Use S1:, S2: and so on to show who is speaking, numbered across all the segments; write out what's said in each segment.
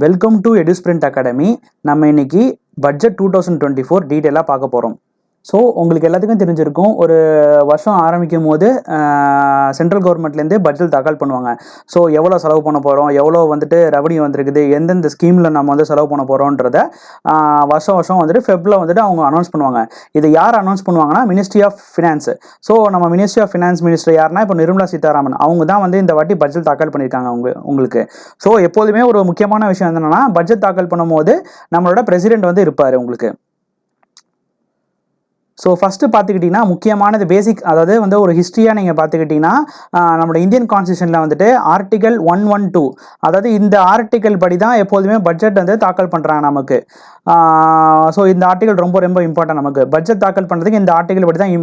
S1: Welcome to EduSprint academy. நம்ம இன்னைக்கு budget 2024 டீட்டெயிலாக பார்க்க போகிறோம். ஸோ உங்களுக்கு எல்லாத்துக்கும் தெரிஞ்சிருக்கும், ஒரு வருஷம் ஆரம்பிக்கும் போது சென்ட்ரல் கவர்மெண்ட்லேருந்து பட்ஜெட் தாக்கல் பண்ணுவாங்க. ஸோ எவ்வளோ செலவு பண்ண போகிறோம், எவ்வளோ வந்துட்டு ரெவன்யூ வந்திருக்குது, எந்தெந்த ஸ்கீமில் நம்ம வந்து செலவு பண்ண போகிறோன்றத வருஷம் வந்துட்டு ஃபெப்ரில் வந்துட்டு அவங்க அனௌன்ஸ் பண்ணுவாங்க. இது யார் அனௌன்ஸ் பண்ணுவாங்கன்னா மினிஸ்ட்ரி ஆஃப் ஃபினான்ஸ். ஸோ நம்ம மினிஸ்ட்ரி ஆஃப் ஃபினான்ஸ் மினிஸ்டர் யாருன்னா இப்போ நிர்மலா சீதாராமன் அவங்க தான் வந்து இந்த வாட்டி பட்ஜெட் தாக்கல் பண்ணியிருக்காங்க உங்களுக்கு. ஸோ எப்போதுமே ஒரு முக்கியமான விஷயம் என்னென்னா, பட்ஜெட் தாக்கல் பண்ணும்போது நம்மளோட பிரசிடென்ட் வந்து இருப்பார் உங்களுக்கு. ஸோ ஃபஸ்ட்டு பார்த்துக்கிட்டிங்கன்னா முக்கியமானது பேசிக், அதாவது வந்து ஒரு ஹிஸ்ட்ரியாக நீங்கள் பார்த்துக்கிட்டிங்கன்னா நம்மளோட இந்தியன் கான்ஸ்டியூஷனில் வந்துட்டு ஆர்டிகல் 112, அதாவது இந்த ஆர்டிகல் படி தான் எப்போதுமே பட்ஜெட் வந்து தாக்கல் பண்ணுறாங்க நமக்கு. ஸோ இந்த ஆர்டிகல் ரொம்ப ரொம்ப இம்பார்ட்டன்ட் நமக்கு. பட்ஜெட் தாக்கல் பண்ணுறதுக்கு இந்த ஆர்டிகல் படி தான்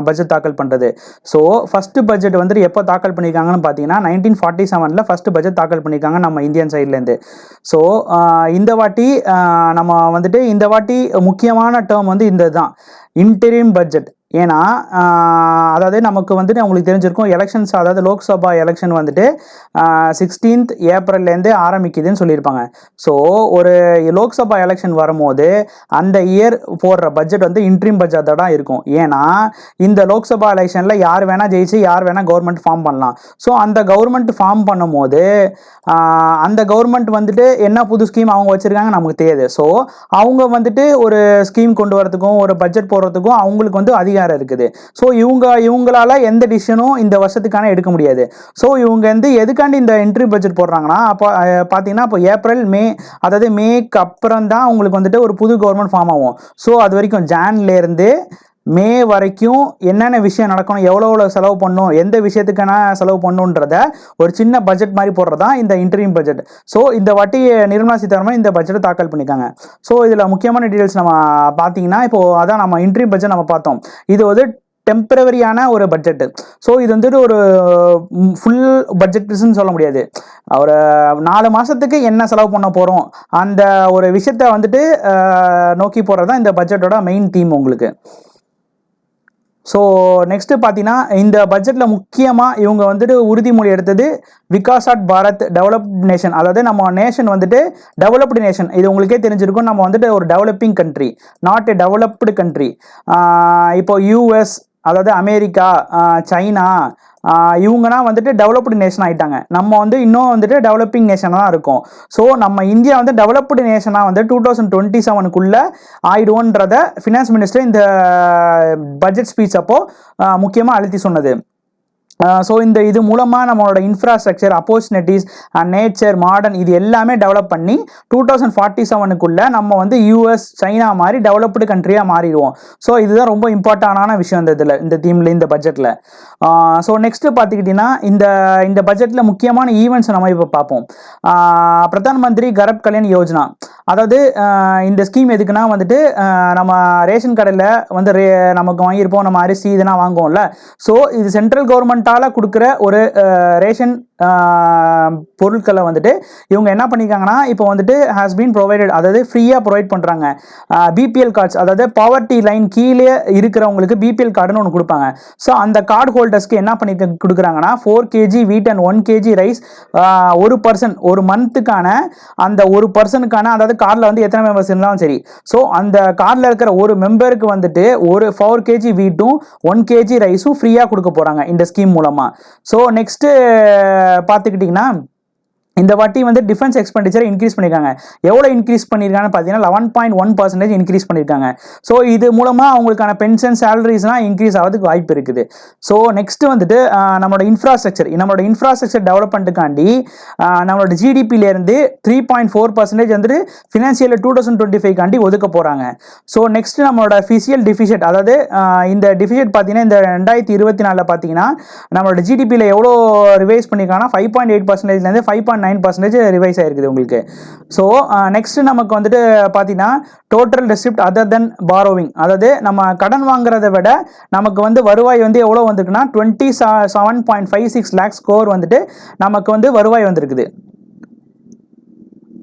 S1: பட்ஜெட் தாக்கல் பண்ணுறது. ஸோ ஃபஸ்ட்டு பட்ஜெட் வந்துட்டு எப்போ தாக்கல் பண்ணியிருக்காங்கன்னு பார்த்தீங்கன்னா 1947 ஃபஸ்ட்டு பட்ஜெட் தாக்கல் பண்ணியிருக்காங்க நம்ம இந்தியன் சைட்லேருந்து. ஸோ இந்த வாட்டி நம்ம வந்துட்டு இந்த வாட்டி முக்கியமான டேர்ம் வந்து இந்த தான் இன்டரிம் பட்ஜெட். ஏன்னா அதாவது நமக்கு வந்துட்டு அவங்களுக்கு தெரிஞ்சிருக்கும், எலெக்ஷன்ஸ், அதாவது லோக்சபா எலெக்ஷன் வந்துட்டு 16th ஏப்ரல்லேருந்து ஆரம்பிக்குதுன்னு சொல்லியிருப்பாங்க. ஸோ ஒரு லோக்சபா எலெக்ஷன் வரும்போது அந்த இயர் போடுற பட்ஜெட் வந்து இன்ட்ரீம் பட்ஜெட்டாக தான் இருக்கும். ஏன்னா இந்த லோக்சபா எலெக்ஷனில் யார் வேணால் ஜெயிச்சு யார் வேணால் கவர்மெண்ட் ஃபார்ம் பண்ணலாம். ஸோ அந்த கவர்மெண்ட் ஃபார்ம் பண்ணும்போது அந்த கவர்மெண்ட் வந்துட்டு என்ன புது ஸ்கீம் அவங்க வச்சுருக்காங்க நமக்கு தெரியாது. ஸோ அவங்க வந்துட்டு ஒரு ஸ்கீம் கொண்டு வரதுக்கும் ஒரு பட்ஜெட் போடுறதுக்கும் அவங்களுக்கு வந்து அதிகாரம் இருக்குது. ஸோ இவங்களால எந்த டிசிஷனும் இந்த வருஷத்துக்கான எடுக்க முடியாது. ஸோ இவங்க வந்து எதுக்காண்டி இந்த இன்ட்ரி பட்ஜெட் போடுறாங்கன்னா, அப்போ பார்த்தீங்கன்னா இப்போ ஏப்ரல் மே, அதாவது மேக்கு அப்புறம் தான் உங்களுக்கு வந்துட்டு ஒரு புது கவர்மெண்ட் ஃபார்ம் ஆகும். ஸோ அது வரைக்கும் ஜான்லேருந்து மே வரைக்கும் என்னென்ன விஷயம் நடக்கணும், எவ்வளோ செலவு பண்ணணும், எந்த விஷயத்துக்கான செலவு பண்ணணுன்றத ஒரு சின்ன பட்ஜெட் மாதிரி போடுறதா இந்த இன்டரிம் பட்ஜெட். ஸோ இந்த வாட்டி நிர்மலா சீதாராமன் இந்த பட்ஜெட்டை தாக்கல் பண்ணியிருக்காங்க. ஸோ இதில் முக்கியமான டீட்டெயில்ஸ் நம்ம பார்த்தீங்கன்னா, இப்போது அதான் நம்ம இன்டரிம் பட்ஜெட் நம்ம பார்த்தோம். இது வந்து டெம்பரவரியான ஒரு பட்ஜெட்டு. ஸோ இது வந்துட்டு ஒரு ஃபுல் பட்ஜெட்னு சொல்ல முடியாது. ஒரு 4 மாதத்துக்கு என்ன செலவு பண்ண போகிறோம் அந்த ஒரு விஷயத்தை வந்துட்டு நோக்கி போகிறது தான் இந்த பட்ஜெட்டோட மெயின் தீம் உங்களுக்கு. ஸோ நெக்ஸ்ட்டு பார்த்தீங்கன்னா, இந்த பட்ஜெட்டில் முக்கியமாக இவங்க வந்துட்டு உறுதிமொழி எடுத்தது விகாசாட் பாரத் டெவலப்ட் நேஷன். அதாவது நம்ம நேஷன் வந்துட்டு டெவலப்டு நேஷன். இது உங்களுக்கே தெரிஞ்சிருக்கும், நம்ம வந்துட்டு ஒரு developing country, not a developed country. இப்போ யூஎஸ், அதாவது அமெரிக்கா, சைனா, இவங்கன்னா வந்துட்டு டெவலப்டு நேஷன் ஆகிட்டாங்க. நம்ம வந்து இன்னும் வந்துட்டு டெவலப்பிங் நேஷனாக தான் இருக்கும். ஸோ நம்ம இந்தியா வந்து டெவலப்டு நேஷனாக வந்து 2027 ஆயிடுவோன்றத ஃபினான்ஸ் மினிஸ்டர் இந்த பட்ஜெட் ஸ்பீச் அப்போது முக்கியமாக அழுத்தி சொன்னது. ஸோ இது மூலமாக நம்மளோட இன்ஃப்ராஸ்ட்ரக்சர், அப்போர்ச்சுனிட்டிஸ், நேச்சர், மாடர்ன், இது எல்லாமே டெவலப் பண்ணி 2047 நம்ம வந்து யூஎஸ், சைனா மாதிரி டெவலப்டு கண்ட்ரியாக மாறிடுவோம். ஸோ இதுதான் ரொம்ப இம்பார்ட்டண்டான விஷயம் இந்த தீமில், இந்த பட்ஜெட்டில். ஸோ நெக்ஸ்ட்டு பார்த்துக்கிட்டிங்கன்னா, இந்த பட்ஜெட்டில் முக்கியமான ஈவெண்ட்ஸ் நம்ம இப்போ பார்ப்போம். பிரதான் மந்திரி கரப் கல்யாண் யோஜனா, அதாவது இந்த ஸ்கீம் எதுக்குன்னா வந்துட்டு நம்ம ரேஷன் கடையில் வந்து நமக்கு வாங்கியிருப்போம், நம்ம அரிசி இதெல்லாம் வாங்குவோம்ல. ஸோ இது சென்ட்ரல் கவர்மெண்ட்டால் கொடுக்குற ஒரு ரேஷன் பொருட்களை வந்துட்டு இவங்க என்ன பண்ணியிருக்காங்கன்னா, இப்போ வந்துட்டு ஹாஸ் பீன் ப்ரொவைடட், அதாவது ஃப்ரீயாக ப்ரொவைட் பண்ணுறாங்க. பிபிஎல் கார்ட்ஸ், அதாவது பவர்ட்டி லைன் கீழே இருக்கிறவங்களுக்கு பிபிஎல் கார்டுன்னு ஒன்று கொடுப்பாங்க. ஸோ அந்த கார்டு ஹோல்டர்ஸ்க்கு என்ன பண்ணி கொடுக்குறாங்கன்னா 4 kg வீட் அண்ட் 1 kg ரைஸ், ஒரு பர்சன் ஒரு மந்த்துக்கான, அந்த ஒரு பர்சனுக்கான, அதாவது கார்டில் வந்து எத்தனை மெம்பர்ஸ் இருந்தாலும் சரி, ஸோ அந்த கார்டில் இருக்கிற ஒரு மெம்பருக்கு வந்துட்டு ஒரு 4 kg வீட்டும் 1 kg ரைஸும் ஃப்ரீயாக கொடுக்க போகிறாங்க இந்த ஸ்கீம் மூலமாக. ஸோ நெக்ஸ்ட்டு பார்த்துக்கிட்டிங்கன்னா, இந்த வாட்டி வந்து டிஃபென்ஸ் எக்ஸ்பெண்டிச்சரை இன்க்ரீஸ் பண்ணியிருக்காங்க. எவ்வளோ இன்க்ரீஸ் பண்ணியிருக்காங்கன்னு பார்த்தீங்கன்னா 11.1% இன்க்ரீஸ் பண்ணியிருக்காங்க. ஸோ இது மூலமாக அவங்களுக்கான பென்ஷன், சேலரிஸ்லாம் இன்க்ரீஸ் ஆகிறதுக்கு வாய்ப்பு இருக்குது. ஸோ நெக்ஸ்ட்டு வந்துட்டு நம்மளோட இன்ஃப்ராஸ்ட்ரக்சர் டெவலப்மெண்ட்டுக்காண்டி நம்மளோட ஜிடிபியிலேருந்து 3.4% வந்துட்டு ஃபினான்ஷியல் 2025 ஒதுக்க போகிறாங்க. ஸோ நெக்ஸ்ட்டு நம்மளோட ஃபிசிக்கல் டிஃபிஷியட், அதாவது இந்த டிஃபிஷியட் பார்த்தீங்கன்னா இந்த 2024 பார்த்தீங்கன்னா நம்மளோட ஜிடிபியில் எவ்வளோ ரிவைஸ் பண்ணியிருக்காங்கன்னா 5.8%லேருந்து 5.9% ரிவைஸ் ஆயிருக்குது உங்களுக்கு. ஸோ நெக்ஸ்ட் நமக்கு வந்துட்டு பார்த்தீங்கன்னா டோட்டல் ரெசிப்ட் அதர் தென் பாரோவிங், அதாவது நம்ம கடன் வாங்குறதை விட நமக்கு வந்து வருவாய் வந்து எவ்வளோ வந்துருக்குன்னா 27.56 lakhs crore வந்துட்டு நமக்கு வந்து வருவாய் வந்திருக்குது.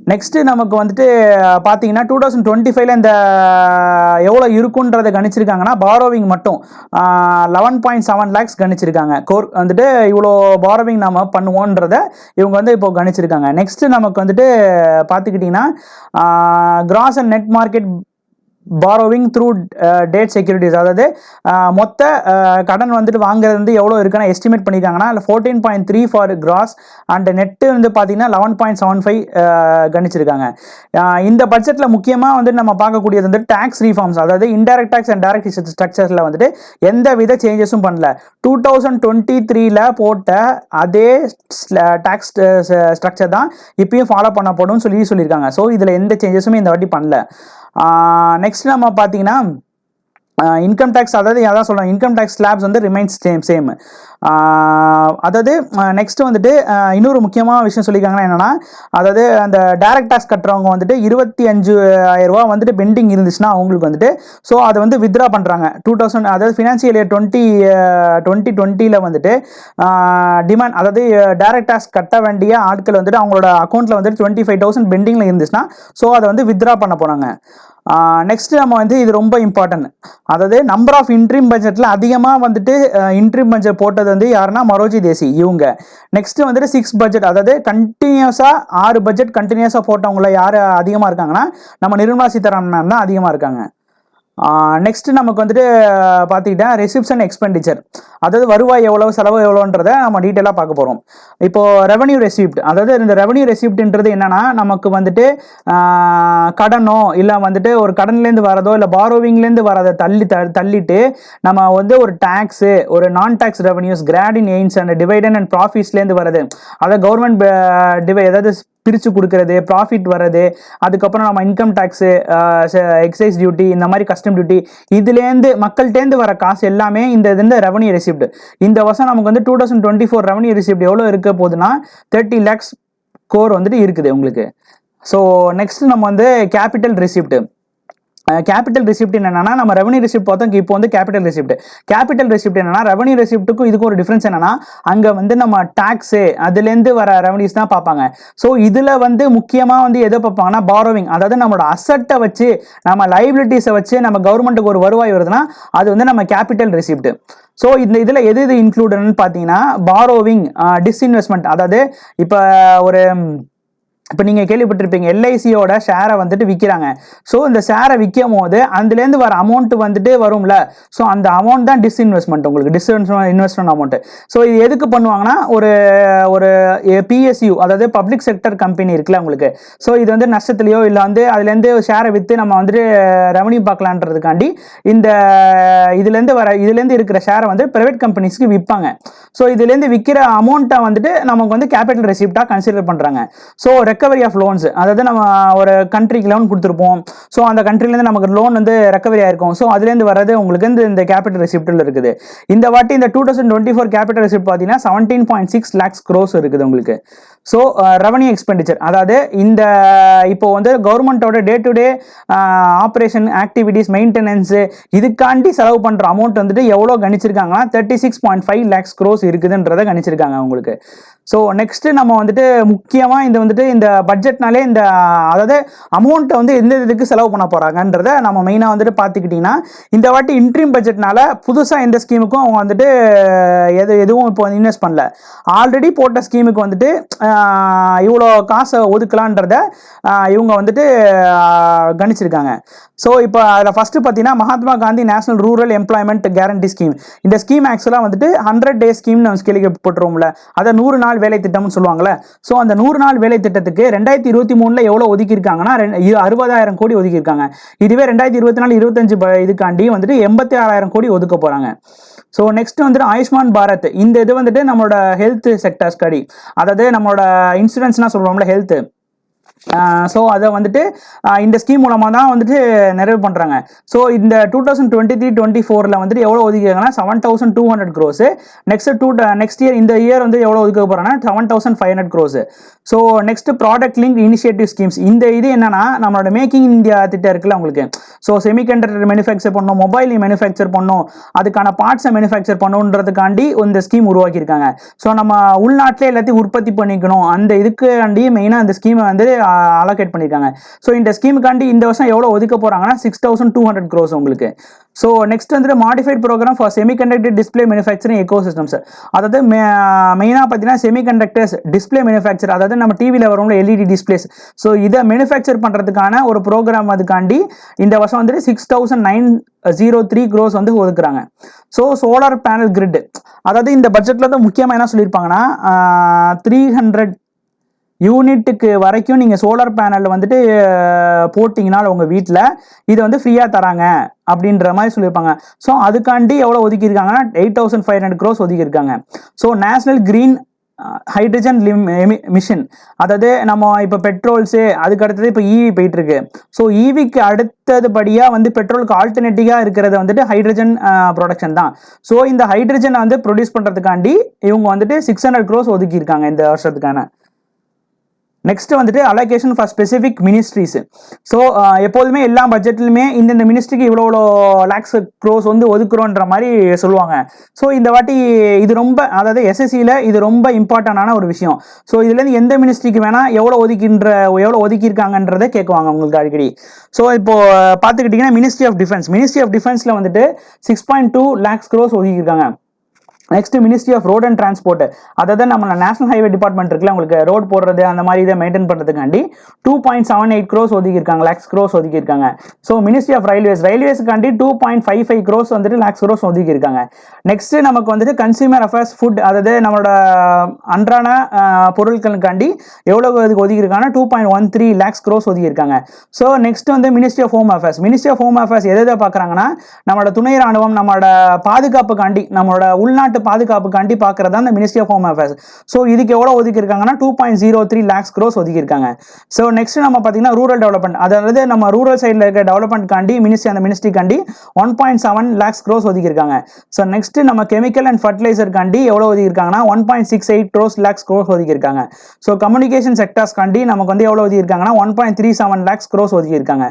S1: நெக்ஸ்ட்டு நமக்கு வந்துட்டு பார்த்தீங்கன்னா 2025 இந்த எவ்வளோ இருக்குன்றதை கணிச்சிருக்காங்கன்னா பாரோவிங் மட்டும் 11.7 lakhs கணிச்சிருக்காங்க. கோர் வந்துட்டு இவ்வளோ பாரோவிங் நம்ம பண்ணுவோன்றத இவங்க வந்து இப்போ கணிச்சிருக்காங்க. நெக்ஸ்ட்டு நமக்கு வந்துட்டு பார்த்துக்கிட்டிங்கன்னா cross and net market borrowing through date securities, அதாவது மொத்த கடன் வந்துட்டு வாங்குறது வந்து எவ்வளோ இருக்குன்னா எஸ்டிமேட் பண்ணியிருக்காங்கன்னா இல்லை 14.3 ஃபார் கிராஸ் அண்ட் நெட்டு வந்து பார்த்தீங்கன்னா 11.75 கணிச்சிருக்காங்க. இந்த பட்ஜெட்டில் முக்கியமாக வந்து நம்ம பார்க்கக்கூடியது வந்து டேக்ஸ் ரீஃபார்ம்ஸ், அதாவது இன்டைரக்ட் டேக்ஸ் அண்ட் டைரக்ட் ஸ்ட்ரக்சர்ஸில் வந்துட்டு எந்த வித சேஞ்சஸும் பண்ணல. 2023 போட்ட அதே டேக்ஸ் ஸ்ட்ரக்சர் தான் இப்பயும் ஃபாலோ பண்ணப்படும் சொல்லியிருக்காங்க. ஸோ இதில் எந்த சேஞ்சஸுமே இந்த வாட்டி பண்ணல. நெக்ஸ்ட் நம்ம பார்த்தீங்கன்னா இன்கம் டேக்ஸ், அதாவது அதான் சொல்கிறேன், இன்கம் டேக்ஸ் ஸ்லாப்ஸ் வந்து ரிமைன்ஸ் சேம். அதாவது நெக்ஸ்ட் வந்துட்டு இன்னொரு முக்கியமான விஷயம் சொல்லியிருக்காங்கன்னா என்னென்னா, அதாவது அந்த டைரக்ட் டேக்ஸ் கட்டுறவங்க வந்துட்டு 25,000 ரூபா வந்துட்டு பெண்டிங் இருந்துச்சுன்னா அவங்களுக்கு வந்துட்டு ஸோ அதை வந்து வித்ரா பண்ணுறாங்க. 2000 அதாவது ஃபினான்ஷியல் இயர் 2020 வந்துட்டு டிமாண்ட், அதாவது டைரக்ட் டேக்ஸ் கட்ட வேண்டிய ஆட்கள் வந்துட்டு அவங்களோட அக்கௌண்ட்டில் வந்துட்டு 25,000 பெண்டிங்கில் இருந்துச்சுன்னா ஸோ அதை வந்து வித்ரா பண்ண போகிறாங்க. நெக்ஸ்ட் நம்ம வந்து இது ரொம்ப இம்பார்ட்டன்ட், அதாவது நம்பர் ஆஃப் இன்ட்ரீம் பட்ஜெட்டில் அதிகமாக வந்துட்டு இன்ட்ரீம் பட்ஜெட் போட்டது வந்து யாருன்னா மொரோஜி தேசி இவங்க. நெக்ஸ்ட் வந்துட்டு 6 பட்ஜெட், அதாவது கண்டினியூஸாக 6 பட்ஜெட் கண்டினியூஸாக போட்டவங்கள யார் அதிகமாக இருக்காங்கன்னா நம்ம நிர்மலா சீதாராமன் மேம் தான் அதிகமாக இருக்காங்க. நெக்ஸ்ட் நமக்கு வந்துட்டு பார்த்துக்கிட்டா ரெசிப்ஷன் எக்ஸ்பெண்டிச்சர், அதாவது வருவாய் எவ்வளோ செலவு எவ்வளோன்றதை நம்ம டீட்டெயிலாக பார்க்க போகிறோம். இப்போது ரெவன்யூ ரெசிப்ட், அதாவது இந்த ரெவன்யூ ரெசிப்ட்ன்றது என்னன்னா நமக்கு வந்துட்டு கடனோ இல்லை வந்துட்டு ஒரு கடன்லேருந்து வரதோ இல்லை பாரோவிங்லேருந்து வரதை தள்ளிட்டு நம்ம வந்து ஒரு டேக்ஸு, ஒரு நான் tax revenues, grant in aids and dividend and ப்ராஃபிட்ஸ்லேருந்து வருது, அதாவது கவர்மெண்ட் ஏதாவது பிரித்து கொடுக்கறது, ப்ராஃபிட் வர்றது, அதுக்கப்புறம் நம்ம இன்கம் டேக்ஸு, எக்ஸைஸ் டியூட்டி, இந்த மாதிரி கஸ்டம் டியூட்டி, இதுலேருந்து மக்கள்கிட்டேருந்து வர காசு எல்லாமே இந்த ரெவன்யூ ரெசிப்ட். இந்த வருஷம் நமக்கு வந்து 2024 ரெவன்யூ ரெசிப்ட் எவ்வளோ இருக்க போகுதுன்னா 30 lakhs கோர் வந்துட்டு இருக்குது உங்களுக்கு. ஸோ நெக்ஸ்ட் நம்ம வந்து கேபிட்டல் ரெசிப்ட். கேபிட்டல் ரெசிப்ட் என்னன்னா நம்ம ரெவன்யூ ரெசிப்ட் பார்த்தோம், இப்போ வந்து கேபிட்டல் ரெசிப்ட் என்னன்னா ரெவன்யூ ரெசிப்ட்டுக்கும் இதுக்கும் ஒரு டிஃபரன்ஸ் என்னன்னா அங்கே வந்து நம்ம டாக்ஸு அதுலேருந்து வர ரெவன்யூஸ் தான் பார்ப்பாங்க. ஸோ இதில் வந்து முக்கியமாக வந்து எதை பார்ப்பாங்கன்னா பாரோவிங், அதாவது நம்மளோட அசட்டை வச்சு நம்ம லைபிலிட்டிஸை வச்சு நம்ம கவர்மெண்ட்டுக்கு ஒரு வருவாய் வருதுன்னா அது வந்து நம்ம கேபிட்டல் ரெசிப்ட். ஸோ இதில் எது இன்க்ளூடட்னு பார்த்தீங்கன்னா பாரோவிங், டிஸ்இன்வெஸ்ட்மெண்ட், அதாவது இப்போ நீங்கள் கேள்விப்பட்டிருப்பீங்க எல்ஐசியோட ஷேரை வந்துட்டு விற்கிறாங்க. ஸோ இந்த ஷேரை விற்கும் போது அதுலேருந்து வர அமௌண்ட் வந்துட்டு வரும்ல, ஸோ அந்த அமௌண்ட் தான் டிஸ்இன்வெஸ்ட்மெண்ட், உங்களுக்கு இன்வெஸ்ட்மெண்ட் அமௌண்ட். ஸோ இது எதுக்கு பண்ணுவாங்கன்னா ஒரு பிஎஸ்யூ, அதாவது பப்ளிக் செக்டர் கம்பெனி இருக்குல்ல உங்களுக்கு, ஸோ இது வந்து நஷ்டத்துலையோ இல்லை வந்து அதுலேருந்து ஷேரை விற்று நம்ம வந்துட்டு ரெவன்யூ பார்க்கலான்றதுக்காண்டி இதுலேருந்து இருக்கிற ஷேரை வந்து ப்ரைவேட் கம்பெனிஸ்க்கு விற்பாங்க. ஸோ இதுலேருந்து விற்கிற அமௌண்ட்டை வந்துட்டு நமக்கு வந்து கேபிட்டல் ரெசிப்டாக கன்சிடர் பண்ணுறாங்க. ஸோ ரெக்கவரி ஆஃப் லோன்ஸ், அதாவது நம்ம ஒரு கண்ட்ரிக்கு லோன் கொடுத்துருப்போம், ஸோ அந்த கண்ட்ரிலேருந்து நமக்கு லோன் வந்து ரெக்கவரி ஆயிருக்கும், ஸோ அதுலேருந்து வர்றது உங்களுக்கு இந்த கேபிட்டல் ரெசிப்டில் இருக்குது. இந்த வாட்டி இந்த 2024 கேபிட்டல் ரெசிப்ட் பார்த்தீங்கன்னா 17.6 lakhs crores இருக்குது உங்களுக்கு. ஸோ ரெவன்யூ எக்ஸ்பெண்டிச்சர், அதாவது இந்த இப்போ வந்து கவர்மெண்ட்டோட day to day operation activities maintenance இதுக்காண்டி செலவு பண்ணுற அமௌண்ட் வந்துட்டு எவ்வளோ கணிச்சிருக்காங்கன்னா 36.5 lakhs crores இருக்குதுன்றதை கணிச்சிருக்காங்க உங்களுக்கு. ஸோ நெக்ஸ்ட்டு நம்ம வந்துட்டு முக்கியமாக இந்த பட்ஜெட்னாலே அதாவது அமௌண்ட்டை வந்து எந்த இதுக்கு செலவு பண்ண போகிறாங்கன்றதை நம்ம மெயினாக வந்துட்டு பார்த்துக்கிட்டிங்கன்னா இந்த வாட்டி இன்ட்ரீம் பட்ஜெட்னால புதுசாக எந்த ஸ்கீமுக்கும் அவங்க வந்துட்டு எதுவும் இப்போ இன்வெஸ்ட் பண்ணல. ஆல்ரெடி போட்ட ஸ்கீமுக்கு வந்துட்டு இவ்வளோ காசை ஒதுக்கலான்றத இவங்க வந்துட்டு கணிச்சிருக்காங்க. ஸோ இப்போ அதில் ஃபஸ்ட்டு பார்த்தீங்கன்னா Mahatma Gandhi national rural employment guarantee scheme. இந்த ஸ்கீம் ஆக்சுவலாக வந்துட்டு 100 days ஸ்கீம் நம்ம கேள்விப்பட்டுருவோம்ல, அதை 100 நாள் வேலை திட்டம்னு சொல்லுவாங்கள்ல. ஸோ அந்த 100 நாள் வேலை திட்டத்துக்கு 2023 எவ்வளோ ஒதுக்கியிருக்காங்கன்னா 60,000 கோடி ஒதுக்கியிருக்காங்க. இதுவே 2024-25 இதுக்காண்டி வந்துட்டு 86,000 கோடி ஒதுக்க போகிறாங்க. ஸோ நெக்ஸ்ட் வந்துட்டு ஆயுஷ்மான் பாரத், இந்த இது வந்துட்டு நம்மளோட ஹெல்த் செக்டர் ஸ்டடி, அதாவது நம்மளோட இன்சூரன்ஸ்னா சொல்கிறோம்ல ஹெல்த், ஸோ அதை வந்துட்டு இந்த ஸ்கீம் மூலமாக தான் வந்துட்டு நிறைவு பண்ணுறாங்க. ஸோ இந்த 2023-24 வந்துட்டு எவ்வளோ ஒதுக்கிருக்காங்கன்னா 7,200 crores. நெக்ஸ்ட் இயர் இந்த இயர் வந்து எவ்வளோ ஒதுக்க போகிறாங்கன்னா 7,500 crores. So next product link initiative schemes, இந்த இது என்னன்னா நம்மளோட மேக்கிங் இந்தியா திட்டம் இருக்குல்ல உங்களுக்கு. ஸோ செமிகண்டக்டர் மேனுஃபேக்சர் பண்ணணும், மொபைல் மேனுஃபேக்சர் பண்ணணும், அதுக்கான பார்ட்ஸை மேனுஃபேக்சர் பண்ணணுன்றதுக்காண்டி இந்த ஸ்கீம் உருவாக்கியிருக்காங்க. ஸோ நம்ம உள்நாட்டிலே எல்லாத்தையும் உற்பத்தி பண்ணிக்கணும், அந்த இதுக்காண்டி மெயினாக இந்த ஸ்கீமை வந்து அலோகேட் பண்ணியிருக்காங்க. ஸோ இந்த ஸ்கீமுக்காண்டி இந்த வருஷம் எவ்வளோ ஒதுக்க போகிறாங்கன்னா 6200 crores உங்களுக்கு. ஸோ நெக்ஸ்ட் வந்துட்டு modified program for semiconductor display manufacturing ecosystems. அதாவது மெயினாக பார்த்தீங்கன்னா செமிகண்டக்டர்ஸ் டிஸ்பிளே மேனுஃபேக்சர், அதாவது நம்ம டிவியில் வரும்ல எல்இடி டிஸ்பிளேஸ். ஸோ இதை மேனுஃபேக்சர் பண்ணுறதுக்கான ஒரு ப்ரோக்ராம் அதுக்காண்டி இந்த வருஷம் வந்துட்டு 6903 crores வந்து ஒதுக்குறாங்க. ஸோ சோலார் பேனல் கிரிட், அதாவது இந்த பட்ஜெட்டில் தான் முக்கியமாக என்ன சொல்லியிருப்பாங்கன்னா 300 யூனிட்டுக்கு வரைக்கும் நீங்கள் சோலார் பேனலில் வந்துட்டு போட்டிங்கன்னா உங்கள் வீட்டில் இது வந்து ஃப்ரீயாக தராங்க அப்படின்ற மாதிரி சொல்லியிருப்பாங்க. ஸோ அதுக்காண்டி எவ்வளோ ஒதுக்கியிருக்காங்கன்னா 8500 crores ஒதுக்கியிருக்காங்க. So national green hydrogen mission, அதாவது நம்ம இப்போ பெட்ரோல்ஸு அதுக்கு அடுத்தது இப்போ இவி போயிட்டு இருக்கு. ஸோ இவிக்கு அடுத்ததுபடியாக வந்து பெட்ரோலுக்கு ஆல்டர்னேட்டிவாக இருக்கிறது வந்துட்டு ஹைட்ரஜன் ப்ரொடக்ஷன் தான். ஸோ இந்த ஹைட்ரஜனை வந்து ப்ரொடியூஸ் பண்ணுறதுக்காண்டி இவங்க வந்துட்டு 600 crores ஒதுக்கியிருக்காங்க இந்த வருஷத்துக்கான. நெக்ஸ்ட் வந்துட்டு allocation for specific ministries. So எப்போதுமே எல்லா பட்ஜெட்லையுமே இந்தந்த மினிஸ்ட்ரிக்கு இவ்வளோ லேக்ஸ் க்ரோஸ் வந்து ஒதுக்குறோன்ற மாதிரி சொல்லுவாங்க. ஸோ இந்த வாட்டி இது ரொம்ப, அதாவது எஸ்எஸ்சியில் இது ரொம்ப இம்பார்ட்டண்டான ஒரு விஷயம். ஸோ இதுலேருந்து எந்த மினிஸ்ட்ரிக்கு வேணால் எவ்வளோ ஒதுக்கியிருக்காங்கன்றதை கேட்குவாங்க உங்களுக்கு அடிக்கடி. ஸோ இப்போ பார்த்துக்கிட்டிங்கன்னா மினிஸ்ட்ரி ஆஃப் டிஃபென்ஸில் வந்துட்டு 6.2 lakhs crores ஒதுக்கியிருக்காங்க. Next ministry of road and transport, அதாவது நம்ம நேஷனல் ஹைவே டிபார்ட்மெண்ட் இருக்குல்ல, உங்களுக்கு ரோட் போடுறது அந்த மாதிரி இதை மெயின்டைன் பண்ணுறதுக்காண்டி 2.78 crores ஒதுக்கியிருக்காங்க, lakhs crores ஒதுக்கியிருக்காங்க. ஸோ மினிஸ்ட்ரி ஆஃப் ரயில்வேஸ்க்காண்டி 2.55 crores வந்துட்டு lakhs crores ஒதுக்கியிருக்காங்க. நெக்ஸ்ட் நமக்கு வந்துட்டு கன்சியூமர் அஃபேர்ஸ் ஃபுட், அதாவது நம்மளோட அன்றான பொருட்களுக்காண்டி எவ்வளோ ஒதுக்கியிருக்காங்கன்னா 2.13 lakhs crores ஒதுக்கியிருக்காங்க. ஸோ நெக்ஸ்ட் வந்து மினிஸ்ட்ரி ஆஃப் ஹோம் அஃபேர்ஸ் எதை பார்க்குறாங்கன்னா நம்மளோட துணை ராணுவம், நம்மளோட பாதுகாப்புக்காண்டி, நம்மளோட உள்நாட்டு பாதுகாப்புக்காண்டி பார்க்கறதா அந்த ministry of home affairs. So இதுக்கு எவ்வளோ ஒதுக்கியிருக்காங்கன்னா 2.03 lakhs crores ஒதுக்கியிருக்காங்க. ஸோ நெக்ஸ்ட் நம்ம பார்த்தீங்கன்னா ரூரல் டெவலப்மெண்ட், அதாவது நம்ம ரூரல் சைடில் இருக்க டெவலப்மெண்ட்காண்டி அந்த மினிஸ்ட்ரிக்காண்டி 1.7 lakhs crores ஒதுக்கியிருக்காங்க. ஸோ நெக்ஸ்ட் நம்ம கெமிக்கல் அண்ட் ஃபர்டிலைசர்காண்டி எவ்வளோ ஒதுக்கியிருக்காங்கன்னா 1.68 lakhs crores ஒதுக்கியிருக்காங்க. ஸோ கம்யூனிகேஷன் செக்டர்ஸ்காண்டி நமக்கு வந்து எவ்வளோ ஒதுக்கியிருக்காங்கன்னா 1.37 lakhs crores ஒதுக்கியிருக்காங்க.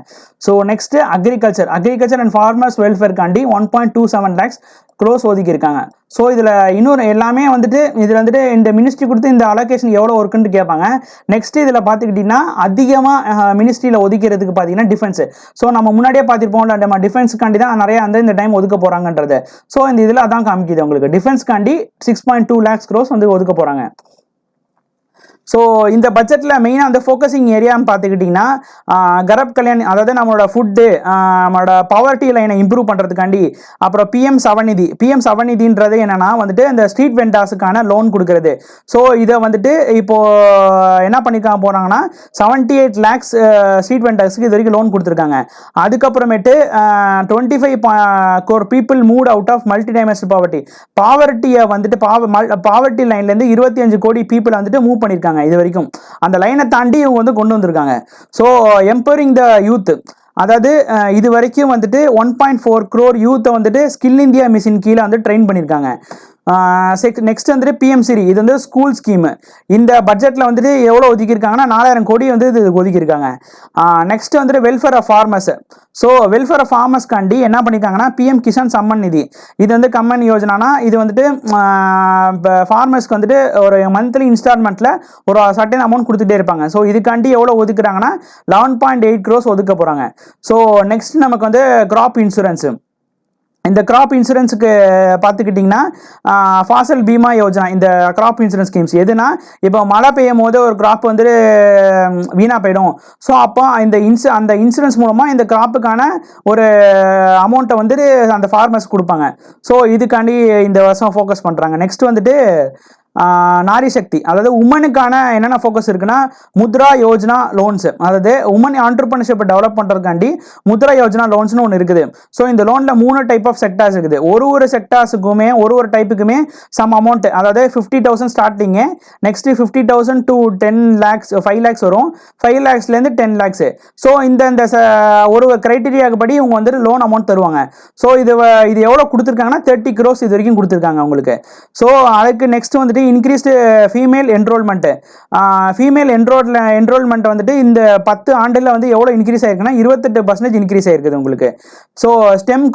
S1: So next agriculture and farmers வெல்ஃபேர்காண்டி 1.27 lakhs crores ஒதுக்கியிருக்காங்க. ஸோ இதில் இன்னொரு எல்லாமே வந்துட்டு இதில் வந்துட்டு இந்த மினிஸ்ட்ரி கொடுத்து இந்த அலோகேஷன் எவ்வளோ ஒர்க்குன்னு கேட்பாங்க. நெக்ஸ்ட் இதில் பார்த்துக்கிட்டிங்கன்னா அதிகமாக மினிஸ்ட்ரியில் ஒதுக்கிறதுக்கு பார்த்தீங்கன்னா டிஃபென்ஸ். ஸோ நம்ம முன்னாடியே பார்த்துருப்போம், நம்ம டிஃபென்ஸுக்காண்டி தான் நிறைய இந்த டைம் ஒதுக்க போகிறாங்கன்றது. ஸோ இந்த இதில் அதான் காமிக்குது உங்களுக்கு, டிஃபென்ஸ்காண்டி 6.2 lakhs crores வந்து ஒதுக்க போகிறாங்க. ஸோ இந்த பட்ஜெட்டில் மெயினாக அந்த ஃபோக்கஸிங் ஏரியான்னு பார்த்துக்கிட்டிங்கன்னா கரப் கல்யாண், அதாவது நம்மளோட ஃபுட்டு, நம்மளோட பவர்ட்டி லைனை இம்ப்ரூவ் பண்ணுறதுக்காண்டி, அப்புறம் பிஎம் சவநிதின்றது என்னென்னா வந்துட்டு இந்த ஸ்ட்ரீட் வெண்டாஸுக்கான லோன் கொடுக்குறது. ஸோ இதை வந்துட்டு இப்போது என்ன பண்ணிக்காம போகிறாங்கன்னா 78 lakhs ஸ்ட்ரீட் வெண்டாஸுக்கு இது வரைக்கும் லோன் கொடுத்துருக்காங்க. அதுக்கப்புறமேட்டு 25 crore people moved out of multi-dimensional பாவர்ட்டியை வந்துட்டு பாவர்ட்டி லைன்லேருந்து 25 கோடி பீப்புளை வந்துட்டு மூவ் பண்ணியிருக்காங்க. இது வரைக்கும் அந்த லைனை தாண்டி இவங்க வந்து கொண்டு வந்திருக்காங்க. ஸோ எம்பவரிங் த யூத், அதாவது இது வரைக்கும் வந்துட்டு 1.4 crore யூத்தை வந்துட்டு ஸ்கில் இந்தியா மிஷின் கீழே வந்து ட்ரெயின் பண்ணியிருக்காங்க. நெக்ஸ்ட் வந்துட்டு பிஎம்சிரி, இது வந்து ஸ்கூல் ஸ்கீம். இந்த பட்ஜெட்டில் வந்துட்டு எவ்வளோ ஒதுக்கியிருக்காங்கன்னா 4000 கோடி வந்து இது ஒதுக்கியிருக்காங்க. நெக்ஸ்ட் வந்துட்டு welfare of farmers. So welfare of ஃபார்மர்ஸ்காண்டி என்ன பண்ணியிருக்காங்கன்னா பிஎம் கிசான் சம்மன் நிதி, இது வந்து கம்மன் யோஜனானா இது வந்துட்டு ஃபார்மர்ஸ்க்கு வந்துட்டு ஒரு மந்த்லி இன்ஸ்டால்மெண்ட்டில் ஒரு சர்டன் அமௌண்ட் கொடுத்துட்டே இருப்பாங்க. ஸோ இதுக்காண்டி எவ்வளோ ஒதுக்குறாங்கன்னா 11.8 crores ஒதுக்க போகிறாங்க. ஸோ நெக்ஸ்ட் நமக்கு வந்து கிராப் இன்சூரன்ஸு. இந்த கிராப் இன்சூரன்ஸுக்கு பார்த்துக்கிட்டிங்கன்னா ஃபாசல் பீமா யோஜனா, இந்த கிராப் இன்சூரன்ஸ் ஸ்கீம்ஸ் எதுனா, இப்போ மழை பெய்யும் போது ஒரு கிராப் வந்துட்டு வீணாக போயிடும். ஸோ அப்போ அந்த இன்சூரன்ஸ் மூலமாக இந்த கிராப்புக்கான ஒரு அமௌண்ட்டை வந்துட்டு அந்த ஃபார்மர்ஸ் கொடுப்பாங்க. ஸோ இதுக்காண்டி இந்த வருஷம் ஃபோக்கஸ் பண்ணுறாங்க. நெக்ஸ்ட் வந்துட்டு நாரி சக்தி, அதாவது உமனுக்கான என்னென்ன ஃபோக்கஸ் இருக்குன்னா முத்ரா யோஜனா லோன்ஸ், அதாவது உமன் ஆண்டர்பிரினர்ஷிப்பை டெவலப் பண்ணுறதுக்காண்டி முத்ரா யோஜனா லோன்ஸ்னு ஒன்று இருக்குது. ஸோ இந்த லோனில் 3 டைப் ஆஃப் செக்டார்ஸ் இருக்குது. ஒரு செக்டார்ஸுக்குமே ஒரு டைப்புக்குமே சம் அமௌண்ட், அதாவது 50,000 starting, next 50,000 to 10 lakhs 5 lakhs வரும், 5 lakhsலேருந்து 10 lakhs. ஸோ இந்த ஒரு கிரைட்டீரியாவுக்கு படி இவங்க வந்துட்டு லோன் அமௌண்ட் தருவாங்க. ஸோ இது எவ்வளோ கொடுத்துருக்காங்கன்னா 30 crores இது வரைக்கும் கொடுத்துருக்காங்க உங்களுக்கு. ஸோ அதுக்கு நெக்ஸ்ட் வந்துட்டு வந்துட்டு increased female enrolment. Female enrolment வந்துட்டு இந்த 10 ஆண்டில் வந்து எவ்வளோ இன்க்ரீஸ் ஆயிருக்குன்னா 28% இன்க்ரீஸ் ஆயிருக்குது உங்களுக்கு. ஸோ ஸ்டெம்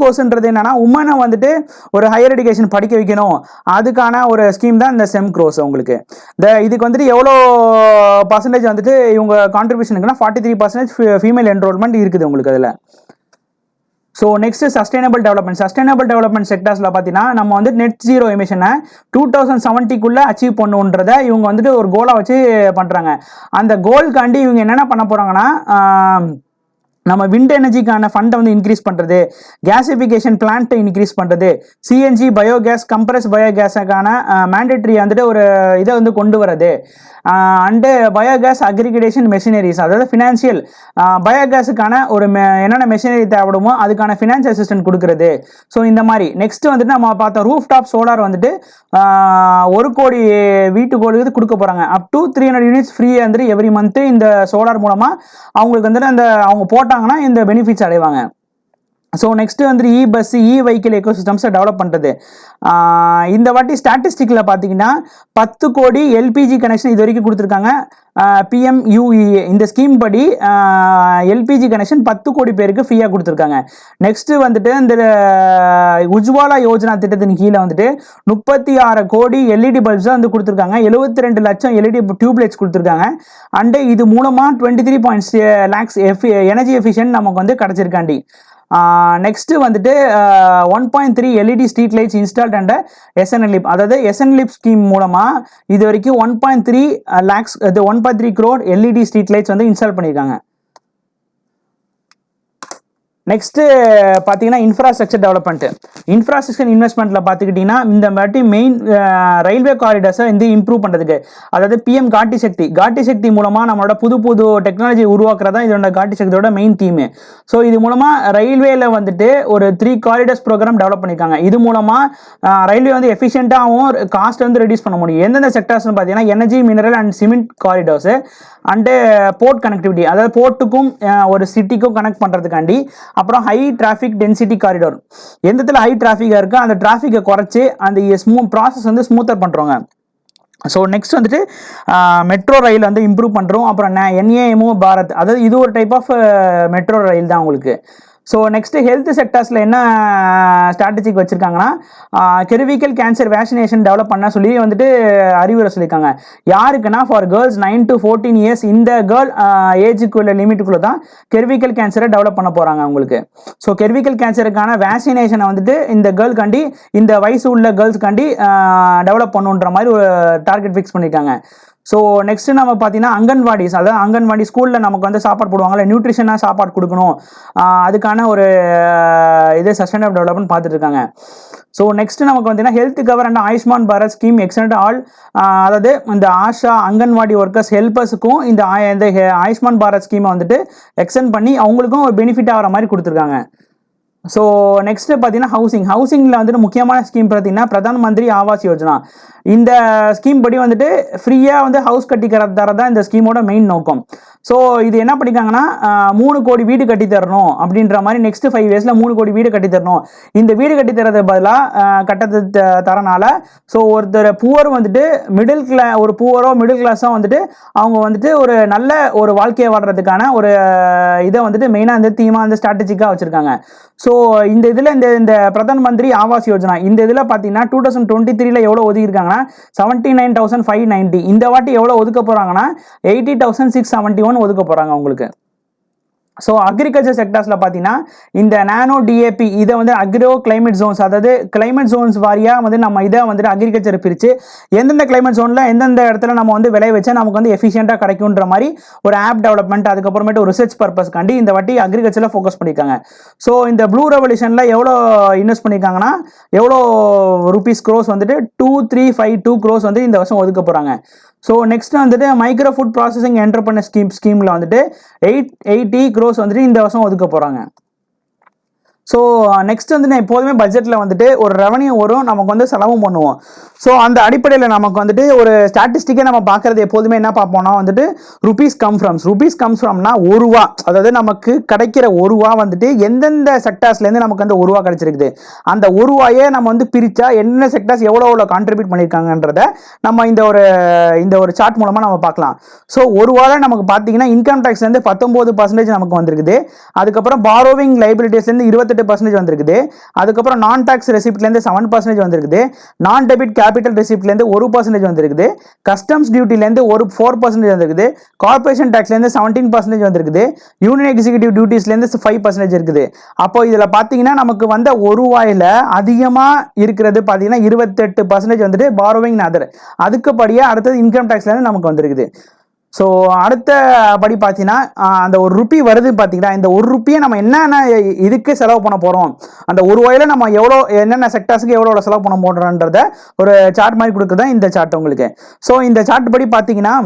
S1: கோர்ஸ்ன்றது என்னன்னா உமனை வந்துட்டு ஒரு ஹையர் எஜுகேஷன் படிக்க வைக்கணும், அதுக்கான ஒரு ஸ்கீம் தான் இந்த ஸ்டெம் கோர்ஸ் உங்களுக்கு. இதுக்கு வந்துட்டு எவ்வளோ பர்சன்டேஜ் வந்துட்டு இவங்க கான்ட்ரிபியூஷன் இருக்குன்னா 43% ஃபீமேல் என்ரோல்மெண்ட் இருக்குது உங்களுக்கு அதில். ஸோ நெக்ஸ்ட் சஸ்டைனபிள் டெவலப்மெண்ட் செக்டர்ஸில் பார்த்தீங்கன்னா நம்ம வந்து நெட் ஜீரோ எமிஷனை 2070 அச்சீவ் பண்ணுன்றதை இவங்க வந்துட்டு ஒரு கோலாக வச்சு பண்ணுறாங்க. அந்த கோல்காண்டி இவங்க என்னென்ன பண்ண போகிறாங்கன்னா நம்ம விண்ட் எனர்ஜிக்கான ஃபண்டை வந்து இன்க்ரீஸ் பண்ணுறது, கேஸிஃபிகேஷன் பிளான்ட்டை இன்க்ரீஸ் பண்ணுறது, சிஎன்ஜி பயோகேஸ் கம்ப்ரஸ் பயோகேஸுக்கான மேண்டேட்ரி வந்துட்டு ஒரு இதை வந்து கொண்டு வரது, அண்டு பயோகேஸ் அக்ரிகேஷன் மெஷினரிஸ், அதாவது ஃபினான்ஷியல் பயோகேஸுக்கான ஒரு என்னென்ன மெஷினரி தேவைப்படுமோ அதுக்கான ஃபினான்ஸ் அசிஸ்டன்ட் கொடுக்குறது. ஸோ இந்த மாதிரி நெக்ஸ்ட் வந்துட்டு நம்ம பார்த்தோம் ரூஃப் டாப் சோலார் வந்துட்டு 1 கோடி வீட்டுக்கு கொடுக்க போகிறாங்க. அப் டு 300 யூனிட்ஸ் ஃப்ரீ வந்துட்டு எவ்ரி மந்த்து இந்த சோலார் மூலமாக அவங்களுக்கு வந்துட்டு அந்த அவங்க போட்டாங்கன்னா இந்த பெனிஃபிட்ஸ் அடைவாங்க. ஸோ நெக்ஸ்ட் வந்துட்டு பஸ் வெஹிக்கிள் எக்கோசிஸ்டம்ஸை டெவலப் பண்ணுறது. இந்த வாட்டி ஸ்டாட்டிஸ்டிக்கில் பார்த்தீங்கன்னா 10 கோடி எல்பிஜி கனெக்ஷன் இது வரைக்கும் கொடுத்துருக்காங்க. PMUEA இந்த ஸ்கீம் படி எல்பிஜி கனெக்ஷன் 10 கோடி பேருக்கு ஃப்ரீயாக கொடுத்துருக்காங்க. நெக்ஸ்ட் வந்துட்டு இந்த உஜ்வாலா யோஜனா திட்டத்தின் கீழே வந்துட்டு 36 கோடி எல்இடி பல்ப்ஸை வந்து கொடுத்துருக்காங்க. 72 லட்சம் எல்இடி டியூப்லைட்ஸ் கொடுத்துருக்காங்க. அண்டு இது மூலமாக 23.6 lakhs எனர்ஜி எஃபிஷியன்ட் நமக்கு வந்து கிடச்சிருக்காண்டி. நெக்ஸ்ட் வந்துட்டு 1.3 LED street lights installed and SNLIP, அதாவது SNLIP ஸ்கீம் மூலமாக இது வரைக்கும் 1.3 lakhs 1.3 crore LED street lights வந்து இன்ஸ்டால் பண்ணியிருக்காங்க. நெக்ஸ்ட்டு பார்த்தீங்கன்னா இன்ஃப்ராஸ்ட்ரக்சர் இன்வெஸ்ட்மெண்ட்டில் பார்த்துக்கிட்டிங்கன்னா இந்த வாட்டி மெயின் ரயில்வே காரிடார்ஸை வந்து இம்ப்ரூவ் பண்ணுறதுக்கு, அதாவது PM காட்டி சக்தி மூலமாக நம்மளோட புது டெக்னாலஜி உருவாக்குறதா இதோட காட்டி சக்தியோட மெயின் தீமு. ஸோ இது மூலமாக ரயில்வேல வந்துட்டு ஒரு 3 காரிடார்ஸ் ப்ரோக்ராம் டெவலப் பண்ணியிருக்காங்க. இது மூலமாக ரயில்வே வந்து எஃபிஷியண்ட்டாகவும் காஸ்ட் வந்து ரெடியூஸ் பண்ண முடியும். எந்தெந்த செக்டர்ஸ்னு பார்த்தீங்கன்னா energy, mineral and cement corridors, and port connectivity, அதாவது போர்ட்டுக்கும் ஒரு சிட்டிக்கும் கனெக்ட் பண்ணுறதுக்காண்டி, அப்புறம் ஹை டிராஃபிக் டென்சிட்டி காரிடார், எந்த இடத்துல ஹை டிராஃபிக்காக இருக்கோ அந்த டிராஃபிக்கை குறைச்சி அந்த ப்ராசஸ் வந்து ஸ்மூத்தர் பண்ணுறோங்க. ஸோ நெக்ஸ்ட் வந்துட்டு மெட்ரோ ரயில் வந்து இம்ப்ரூவ் பண்ணுறோம். அப்புறம் NAMO பாரத், அதாவது இது ஒரு டைப் ஆஃப் மெட்ரோ ரயில் தான் உங்களுக்கு. ஸோ நெக்ஸ்ட்டு ஹெல்த் செக்டர்ஸில் என்ன ஸ்ட்ராட்டஜிக் வச்சுருக்காங்கன்னா கெர்விக்கல் கேன்சர் வேக்சினேஷன் டெவலப் பண்ண சொல்லி வந்துட்டு அறிவுரை சொல்லியிருக்காங்க. யாருக்குன்னா ஃபார் கேர்ள்ஸ் 9 to 14 years இந்த கேர்ள் ஏஜுக்குள்ள லிமிட்டுக்குள்ளே தான் கெர்விக்கல் கேன்சரை டெவலப் பண்ண போகிறாங்க அவங்களுக்கு. ஸோ கெர்விக்கல் கேன்சருக்கான வேக்சினேஷனை வந்துட்டு இந்த கேர்ள்காண்டி, இந்த வயசு உள்ள கேர்ள்ஸ்காண்டி டெவலப் பண்ணுன்ற மாதிரி ஒரு டார்கெட் ஃபிக்ஸ் பண்ணியிருக்காங்க. ஸோ நெக்ஸ்ட் நம்ம பார்த்தீங்கன்னா அங்கன்வாடிஸ், அதாவது அங்கன்வாடி ஸ்கூலில் நமக்கு வந்து சாப்பாடு போடுவாங்கல்ல, நியூட்ரிஷனாக சாப்பாடு கொடுக்கணும், அதுக்கான ஒரு இது சஸ்டைனபிள் டெவலப்மெண்ட் பார்த்துட்டு இருக்காங்க. ஸோ நெக்ஸ்ட் நமக்கு பார்த்தீங்கன்னா health cover and Ayushman Bharat scheme extend all, அதாவது இந்த ஆஷா அங்கன்வாடி ஒர்க்கர்ஸ் ஹெல்பர்ஸுக்கும் இந்த ஆயுஷ்மான் பாரத் ஸ்கீமை வந்துட்டு எக்ஸ்டெண்ட் பண்ணி அவங்களுக்கும் ஒரு பெனிஃபிட் ஆகிற மாதிரி கொடுத்துருக்காங்க. ஸோ நெக்ஸ்ட் பார்த்தீங்கன்னா ஹவுசிங்கில் வந்துட்டு முக்கியமான ஸ்கீம் பார்த்தீங்கன்னா பிரதான் மந்திரி ஆவாஸ் யோஜனா. இந்த ஸ்கீம் படி வந்துட்டு ஃப்ரீயாக வந்து ஹவுஸ் கட்டி தரதான் இந்த ஸ்கீமோட மெயின் நோக்கம். ஸோ இது என்ன பண்ணிக்காங்கன்னா 3 கோடி வீடு கட்டி தரணும் அப்படின்ற மாதிரி நெக்ஸ்ட் 5 yearsல 3 கோடி வீடு கட்டி தரணும். இந்த வீடு கட்டி தரது பதிலாக கட்டத்தை தரனால ஸோ ஒருத்தர் புவர் வந்துட்டு ஒரு புவரோ மிடில் கிளாஸோ வந்துட்டு அவங்க வந்துட்டு ஒரு நல்ல ஒரு வாழ்க்கையை வாடுறதுக்கான ஒரு இதை வந்துட்டு மெயினாக இந்த தீமாக வந்து ஸ்ட்ராட்டஜிக்காக வச்சுருக்காங்க. ஸோ இந்த இதில் இந்த பிரதான் மந்திரி ஆவாஸ் யோஜனா இந்த இதில் பார்த்தீங்கன்னா 2023 எவ்வளோ ஒதுக்கியிருக்காங்கன்னா 79,590. இந்த வாட்டி எவ்வளோ ஒதுக்க போகிறாங்கன்னா 80,671 ஒதுக்க போகிறாங்க உங்களுக்கு. ஸோ அக்ரிகல்ச்சர் செக்டர்ஸில் பார்த்தீங்கன்னா இந்த நானோ டிஏபி இதை வந்து அக்ரோ கிளைமேட் ஜோன்ஸ், அதாவது கிளைமேட் ஜோன்ஸ் வாரியாக வந்து நம்ம இதை வந்துட்டு அக்ரிகல்ச்சர் பிரித்து எந்தெந்த கிளைமேட் ஜோனில் எந்தெந்த இடத்துல நம்ம வந்து விளைய வச்சா நமக்கு வந்து எஃபிஷியண்டாக கிடைக்குன்ற மாதிரி ஒரு ஆப் டெவலப்மெண்ட், அதுக்கப்புறமேட்டு ஒரு ரிசர்ச் பர்பஸ்க்காண்டி இந்த வாட்டி அக்ரிகல்ச்சரில் ஃபோக்கஸ் பண்ணியிருக்காங்க. ஸோ இந்த ப்ளூ ரெவல்யூஷனில் எவ்வளோ இன்வெஸ்ட் பண்ணியிருக்காங்கன்னா எவ்வளோ ரூபீஸ் க்ரோஸ் வந்துட்டு 2352 crores வந்து இந்த வருஷம் ஒதுக்க போகிறாங்க. ஸோ நெக்ஸ்ட் வந்துட்டு மைக்ரோ ஃபுட் ப்ராசஸிங் என்டர்பிரனர் ஸ்கீமில் வந்துட்டு 880 crores வந்துட்டு இந்த வருஷம் ஒதுக்க போகிறாங்க. ஸோ நெக்ஸ்ட் வந்து நான் எப்போதுமே பட்ஜெட்டில் வந்துட்டு ஒரு ரெவன்யூ வரும், நமக்கு வந்து செலவும் பண்ணுவோம். ஸோ அந்த அடிப்படையில் நமக்கு வந்துட்டு ஒரு ஸ்டாட்டிஸ்டிக்கே நம்ம பார்க்குறது எப்போதுமே என்ன பார்ப்போம்னா வந்துட்டு ருபீஸ் கம் ஃப்ரம்னா ஒரு ரூபா, அதாவது நமக்கு கிடைக்கிற ஒரு ரூபா வந்துட்டு எந்தெந்த செக்டார்ஸ்லேருந்து நமக்கு அந்த ஒரு ரூபா கிடைச்சிருக்குது, அந்த ஒரு ரூபாயே நம்ம வந்து பிரித்தா என்னென்ன செக்டார்ஸ் எவ்வளோ கான்ட்ரிபியூட் பண்ணியிருக்காங்கன்றத நம்ம இந்த ஒரு சார்ட் மூலமாக நம்ம பார்க்கலாம். ஸோ ஒரு ரூபாவில் நமக்கு பார்த்தீங்கன்னா இன்கம் டேக்ஸ்லேருந்து 19% நமக்கு வந்திருக்குது. அதுக்கப்புறம் பாரோவிங் லைபிலிட்டிஸ்லேருந்து 28% வந்திருக்குது. அதுக்கப்புறம் நான் டாக்ஸ் ரெசிப்ட்லேருந்து 7% வந்திருக்குது. நான் டெபிட் கேபிட்டல் ரெசிப்ட்லேருந்து 1% வந்திருக்குது. கஸ்டம்ஸ் டியூட்டிலேருந்து 4% வந்திருக்குது. கார்பரேஷன் டேக்ஸ்லேருந்து 17% வந்திருக்குது. யூனியன் எக்ஸிக்யூட்டிவ் டியூட்டிஸ்லேருந்து 5% இருக்குது. அப்போ இதில் பார்த்தீங்கன்னா நமக்கு வந்த ஒரு ரூபாயில் அதிகமாக இருக்கிறது பார்த்தீங்கன்னா 28% வந்துட்டு பாரோவிங் அதர். அதுக்குப்படியாக அடுத்தது இன்கம் டேக்ஸ்லேருந்து நமக்கு வந்திருக்குது. ஸோ அடுத்த படி பார்த்தீங்கன்னா அந்த ஒரு ருப்பி வருது பார்த்தீங்கன்னா, இந்த ஒரு ருப்பியை நம்ம என்னென்ன இதுக்கு செலவு பண்ண போகிறோம், அந்த ஒரு ரூபாயில் நம்ம என்னென்ன செக்டார்ஸுக்கு எவ்வளோ செலவு பண்ண போகிறோன்றத ஒரு சார்ட் மாதிரி கொடுக்குறது தான் இந்த சார்ட் உங்களுக்கு. ஸோ இந்த சார்ட் படி பார்த்தீங்கன்னா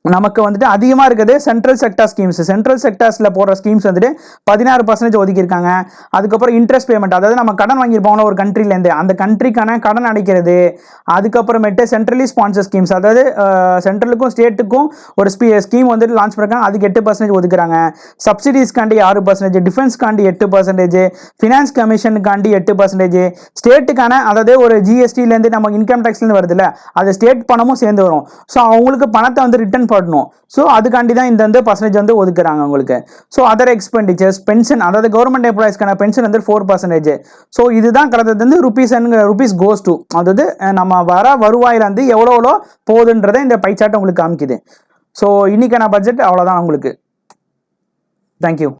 S1: நமக்கு வந்துட்டு அதிகமாக இருக்குது சென்ட்ரல் செக்டார் ஸ்கீம்ஸ். சென்ட்ரல் செக்டார்ஸில் போடுற ஸ்கீம்ஸ் வந்துட்டு 16% ஒதுக்கியிருக்காங்க. அதுக்கப்புறம் இன்ட்ரெஸ்ட் பேமெண்ட், அதாவது நம்ம கடன் வாங்கியிருப்போம்ல ஒரு கண்ட்ரிலேருந்து, அந்த கண்ட்ரிக்கான கடன் அடைக்கிறது. அதுக்கப்புறமேட்டு சென்ட்ரலி ஸ்பான்சர் ஸ்கீம்ஸ், அதாவது சென்ட்ரலுக்கும் ஸ்டேட்டுக்கும் ஒரு ஸ்கீம் வந்துட்டு லான்ச் பண்ணிருக்காங்க, அதுக்கு 8% ஒதுக்குறாங்க. சப்சிடிஸ்காண்டி 6%, டிஃபென்ஸ்காண்டி 8%, ஃபினான்ஸ் கமிஷனுக்காண்டி 8%, ஸ்டேட்டுக்கான அதாவது ஒரு ஜிஎஸ்டிலேருந்து நம்ம இன்கம் டேக்ஸ்லேருந்து வருதுல்ல, அது ஸ்டேட் பணமும் சேர்ந்து வரும். ஸோ அவங்களுக்கு பணத்தை வந்து ரிட்டர்ன் பண்ணணும். ஸோ அதுக்காண்டி தான் இந்த பர்சன்டேஜ் வந்து ஒதுக்குறாங்க உங்களுக்கு. ஸோ அதர் எக்ஸ்பெண்டிச்சர்ஸ், பென்ஷன், அதாவது கவர்மெண்ட் எம்ப்ளாயிஸ்க்கான பென்ஷன் வந்து 4%. ஸோ இதுதான் கிடைத்தது வந்து ருபீஸ் கோஸ் டு, அதாவது நம்ம வருவாயில வந்து எவ்வளோ போகுதுன்றதை இந்த பை சார்ட் உங்களுக்கு காமிக்குது. ஸோ இன்னைக்கான பட்ஜெட் அவ்வளோதான் உங்களுக்கு. தேங்க்யூ.